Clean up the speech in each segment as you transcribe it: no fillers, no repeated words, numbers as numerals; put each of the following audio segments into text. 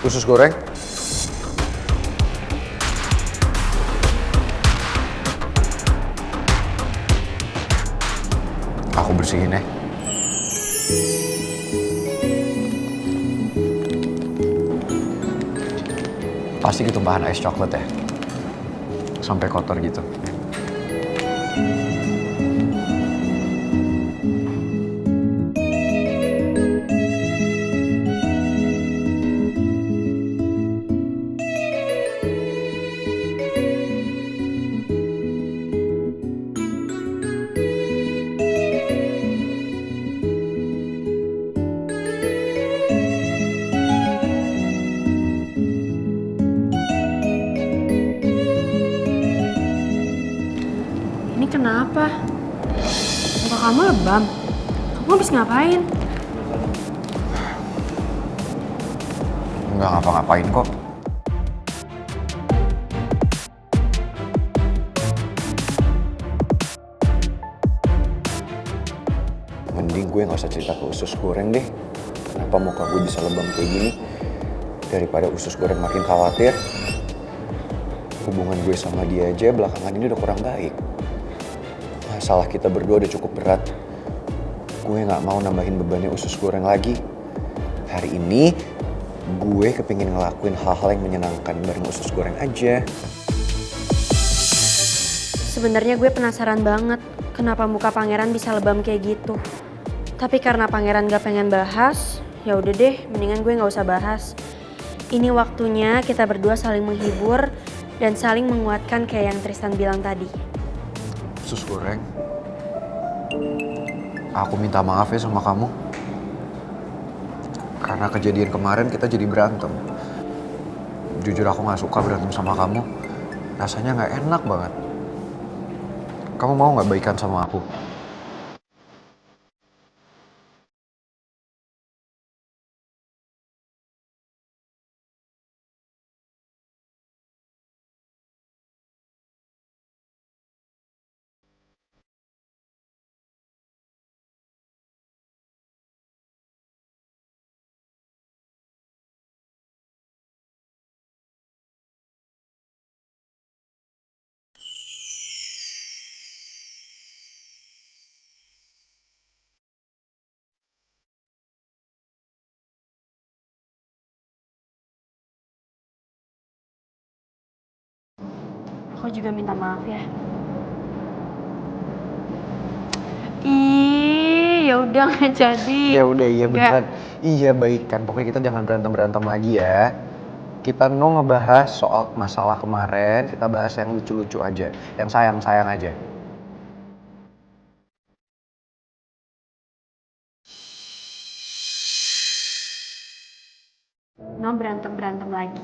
Usus goreng. Aku bersihin ya. Pasti ketumpahan es coklat ya? Sampai kotor gitu. Ini kenapa? Muka kamu lebam? Kamu habis ngapain? Nggak ngapa-ngapain kok. Mending gue nggak usah cerita ke usus goreng deh. Kenapa muka gue bisa lebam kayak gini? Daripada usus goreng makin khawatir. Hubungan gue sama dia aja belakangan ini udah kurang baik. Masalah kita berdua udah cukup berat. Gue nggak mau nambahin bebannya usus goreng lagi. Hari ini gue kepingin ngelakuin hal-hal yang menyenangkan bareng usus goreng aja. Sebenarnya gue penasaran banget kenapa muka pangeran bisa lebam kayak gitu. Tapi karena pangeran gak pengen bahas, ya udah deh, mendingan gue nggak usah bahas. Ini waktunya kita berdua saling menghibur dan saling menguatkan kayak yang Tristan bilang tadi. Usus goreng, aku minta maaf ya sama kamu. Karena kejadian kemarin kita jadi berantem. Jujur aku gak suka berantem sama kamu. Rasanya gak enak banget. Kamu mau gak baikan sama aku? Aku juga minta maaf ya. Ih, ya udah nggak jadi. Ya udah, iya beneran. Iya baikan. Pokoknya kita jangan berantem lagi ya. Kita ngebahas soal masalah kemarin. Kita bahas yang lucu-lucu aja. Yang sayang-sayang aja. No berantem lagi.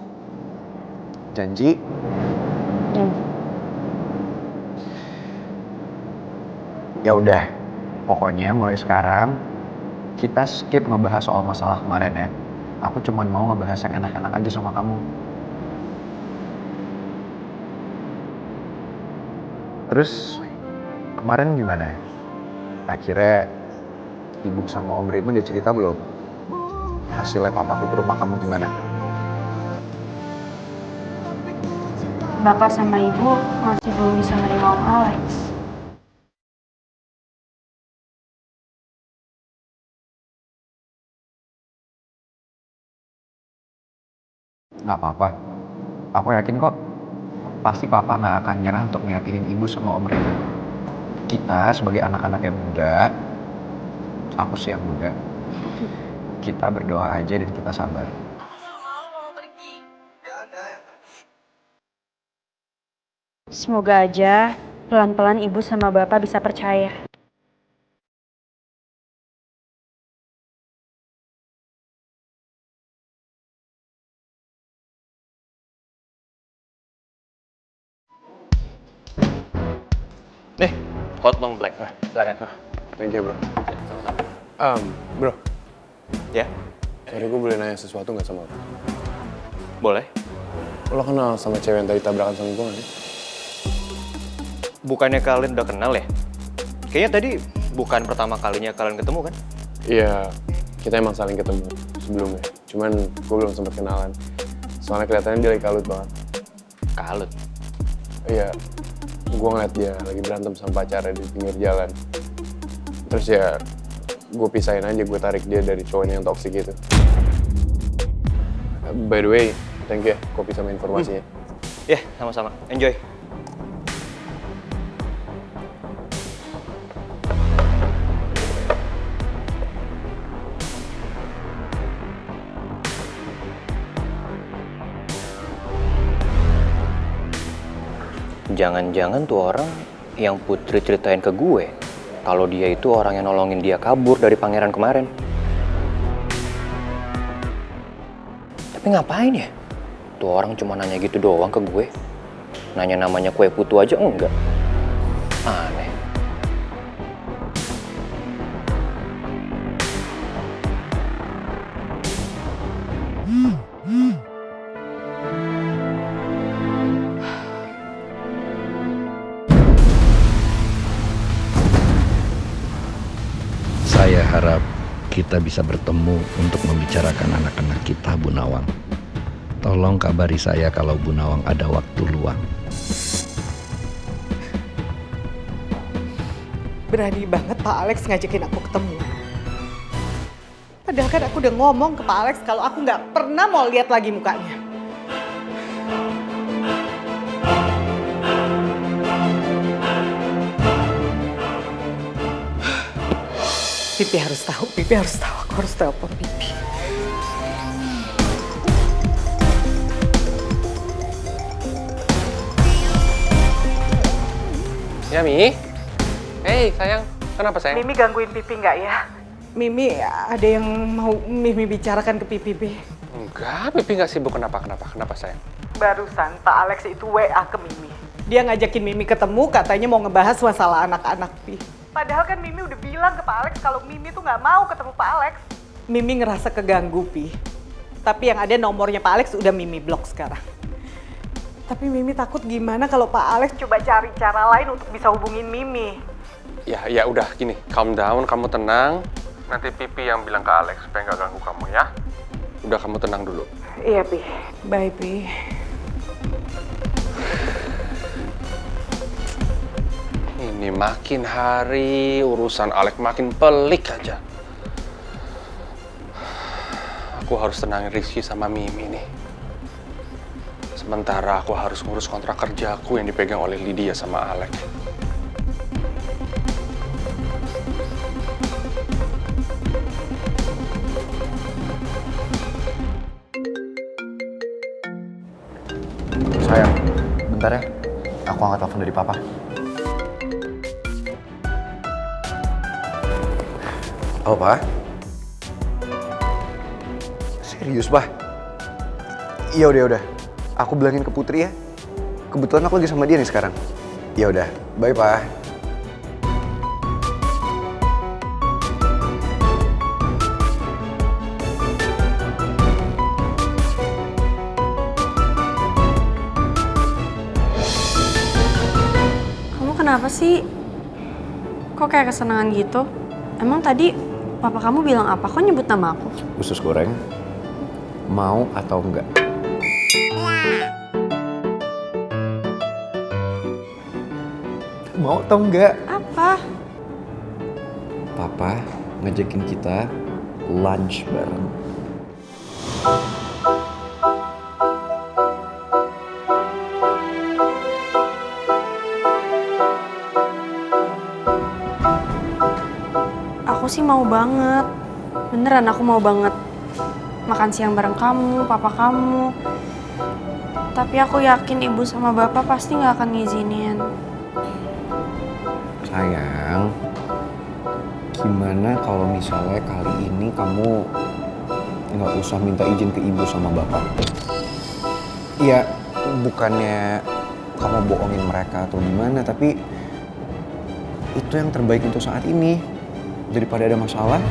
Janji? Janji. Ya udah. Pokoknya mulai sekarang kita skip ngebahas soal masalah kemarin ya. Aku cuma mau ngebahas yang enak-enak aja sama kamu. Terus kemarin gimana? Akhirnya ibu sama om Raymond dia cerita belum? Hasilnya papaku ke rumah kamu gimana? Bapak sama ibu masih belum bisa nerima Om Alex. Nggak apa-apa. Aku yakin kok. Pasti papa nggak akan nyerah untuk ngeyakinin ibu sama om Raymond. Kita sebagai anak-anak yang muda, aku sih yang muda, kita berdoa aja dan kita sabar. Semoga aja pelan-pelan ibu sama bapak bisa percaya. Nih, hot long black. Silakan. Thank you bro. Bro, Ya, sorry gue boleh nanya sesuatu nggak sama lo? boleh. Lo kenal sama cewek yang tadi tabrakan sama gue nggak sih? Bukannya kalian udah kenal ya? Kayaknya tadi bukan pertama kalinya kalian ketemu kan? Iya, kita emang saling ketemu. sebelumnya. Cuman gue belum sempat kenalan. Soalnya kelihatannya dia lagi kalut banget. Kalut. Iya, gue ngeliat dia lagi berantem sama pacarnya di pinggir jalan. Terus ya, gue pisahin aja, gue tarik dia dari cowoknya yang toksik gitu. By the way, thank you ya, kopi sama informasinya. Ya, sama-sama. Enjoy. Jangan-jangan tuh orang yang Putri ceritain ke gue kalau dia itu orang yang nolongin dia kabur dari pangeran kemarin. Tapi ngapain ya? Tuh orang cuma nanya gitu doang ke gue. Nanya namanya kue putu aja enggak. Aneh. Saya harap kita bisa bertemu untuk membicarakan anak-anak kita, Bu Nawang. Tolong kabari saya kalau Bu Nawang ada waktu luang. Berani banget Pak Alex ngajakin aku ketemu. Padahal kan aku udah ngomong ke Pak Alex kalau aku nggak pernah mau lihat lagi mukanya. Pipi harus tahu, aku harus telepon Pipi. Ya, Mi? Hei, sayang. Kenapa, sayang? Mimi gangguin Pipi nggak ya? Mimi ada yang mau Mimi bicarakan ke Pipi, Bi. Enggak, Pipi nggak sibuk. Kenapa, sayang? Barusan Pak Alex itu WA ke Mimi. Dia ngajakin Mimi ketemu, katanya mau ngebahas masalah anak-anak, Pi. Padahal kan Mimi udah bilang ke Pak Alex kalau Mimi tuh nggak mau ketemu Pak Alex. Mimi ngerasa keganggu, Pi. Tapi yang ada nomornya Pak Alex udah Mimi blok sekarang. Tapi Mimi takut gimana kalau Pak Alex coba cari cara lain untuk bisa hubungin Mimi. Ya udah gini, calm down, kamu tenang. Nanti Pipi yang bilang ke Alex supaya nggak ganggu kamu ya. Udah, kamu tenang dulu. Iya, Pi. Bye, Pi. Ini makin hari urusan Alex makin pelik aja. Aku harus tenangin Rizky sama Mimi nih. Sementara aku harus ngurus kontrak kerjaku yang dipegang oleh Lydia sama Alex. Sayang, bentar ya. Aku angkat telepon dari papa. Halo, Pak. Serius, Pak? Iya, udah. Aku bilangin ke Putri ya. Kebetulan aku lagi sama dia nih sekarang. Ya udah, bye, Pak. Kamu kenapa sih? Kok kayak kesenangan gitu? Emang tadi papa kamu bilang apa? Kok nyebut nama aku? Usus goreng, mau atau enggak? Mau atau enggak? Apa? Papa ngajakin kita lunch bareng. Aku sih mau banget. Beneran aku mau banget makan siang bareng kamu, papa kamu. Tapi aku yakin ibu sama bapak pasti nggak akan ngizinin. Sayang, gimana kalau misalnya kali ini kamu nggak usah minta izin ke ibu sama bapak? Iya, bukannya kamu bohongin mereka atau gimana, tapi itu yang terbaik untuk saat ini. Daripada ada masalah.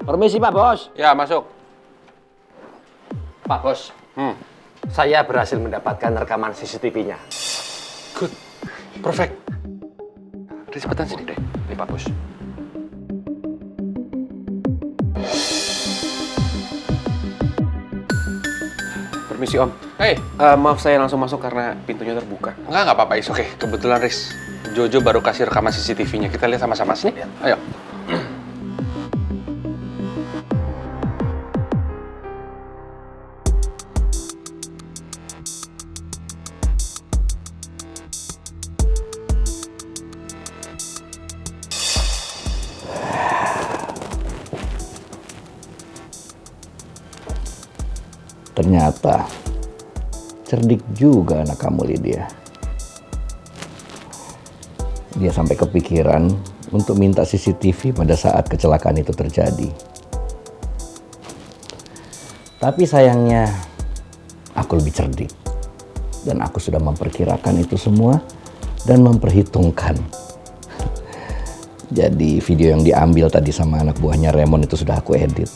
Permisi Pak Bos. Ya, masuk. Pak Bos, saya berhasil mendapatkan rekaman CCTV-nya. Good. Perfect. Riz, cepetan sini deh. Nih Pak Bos. Permisi Om. Maaf saya langsung masuk karena pintunya terbuka. Nggak apa-apa, is oke. Kebetulan, Riz, Jojo baru kasih rekaman CCTV-nya. Kita lihat sama-sama sini. Ayo. Ternyata cerdik juga anak kamu, Lydia. Dia sampai kepikiran untuk minta CCTV pada saat kecelakaan itu terjadi. Tapi sayangnya aku lebih cerdik. Dan aku sudah memperkirakan itu semua dan memperhitungkan. Jadi video yang diambil tadi sama anak buahnya Raymond itu sudah aku edit.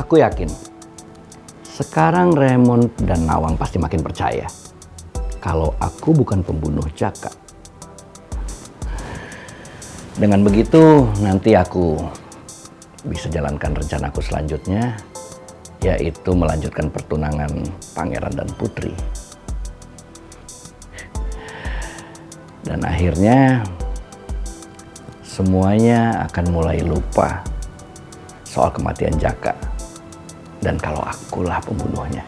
Aku yakin sekarang Raymond dan Nawang pasti makin percaya kalau aku bukan pembunuh Jaka. Dengan begitu nanti aku bisa jalankan rencanaku selanjutnya, yaitu melanjutkan pertunangan Pangeran dan Putri. Dan akhirnya semuanya akan mulai lupa soal kematian Jaka. Dan kalau akulah pembunuhnya.